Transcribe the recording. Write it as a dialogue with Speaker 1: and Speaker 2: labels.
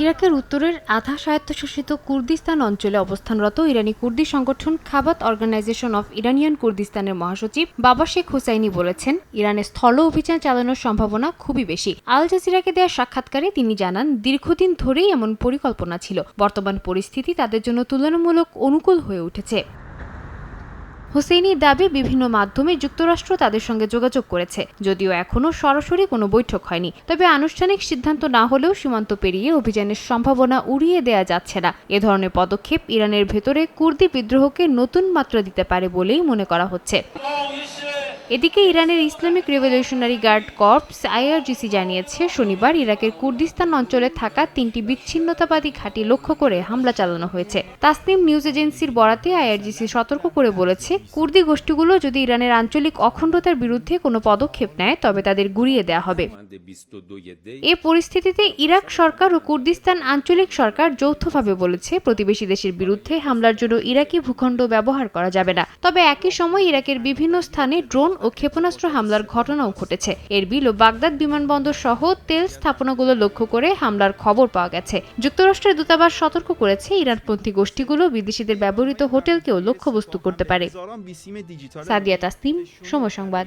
Speaker 1: ইরাকের উত্তরের আধা স্বায়ত্তশাসিত কুর্দিস্তান অঞ্চলে অবস্থানরত ইরানি কুর্দি সংগঠন খাবাত অর্গানাইজেশন অফ ইরানিয়ান কুর্দিস্তানের মহাসচিব বাবা শেখ হুসাইনি বলেছেন, ইরানে স্থল অভিযান চালানোর সম্ভাবনা খুবই বেশি। আল জাজিরাকে দেওয়া সাক্ষাৎকারে তিনি জানান, দীর্ঘদিন ধরেই এমন পরিকল্পনা ছিল। বর্তমান পরিস্থিতি তাদের জন্য তুলনামূলক অনুকূল হয়ে উঠেছে। হুসেইনির দাবি, বিভিন্ন মাধ্যমে যুক্তরাষ্ট্র তাদের সঙ্গে যোগাযোগ করেছে, যদিও এখনও সরাসরি কোনো বৈঠক হয়নি। তবে আনুষ্ঠানিক সিদ্ধান্ত না হলেও সীমান্ত পেরিয়ে অভিযানের সম্ভাবনা উড়িয়ে দেয়া যাচ্ছে না। এ ধরনের পদক্ষেপ ইরানের ভেতরে কুর্দি বিদ্রোহকে নতুন মাত্রা দিতে পারে বলেই মনে করা হচ্ছে। এদিকে ইরানের Islamic revolutionary guard corps IRGC জানিয়েছে, শনিবার ইরাকের কুর্দিস্তান অঞ্চলে থাকা 3টি বিচ্ছিন্নতাবাদী ঘাঁটি লক্ষ্য করে হামলা চালানো হয়েছে। তাসনিম নিউজ এজেন্সির বরাতে আইআরজিসি সতর্ক করে বলেছে, কুর্দি গোষ্ঠীগুলো যদি ইরানের আঞ্চলিক অখণ্ডতার বিরুদ্ধে কোনো পদক্ষেপ নেয় তবে তাদের গুঁড়িয়ে দেওয়া হবে। এ পরিস্থিতিতে ইরাক সরকার ও কুর্দিস্তান আঞ্চলিক সরকার যৌথভাবে বলেছে, প্রতিবেশী দেশের বিরুদ্ধে হামলার জন্য ইরাকি ভূখণ্ড ব্যবহার করা যাবে না। তবে একই সময় ইরাকের বিভিন্ন স্থানে ড্রোন ও ক্ষেপণাস্ত্র হামলার ঘটনাও ঘটেছে। এরবিল ও বাগদাদ বিমানবন্দর সহ তেল স্থাপনাগুলো লক্ষ্য করে হামলার খবর পাওয়া গেছে। যুক্তরাষ্ট্রের দূতাবাস সতর্ক করেছে, ইরানপন্থী গোষ্ঠীগুলো বিদেশিদের ব্যবহৃত হোটেলকেও লক্ষ্যবস্তু করতে পারে। সাদিয়া তাসনিম, সময় সংবাদ।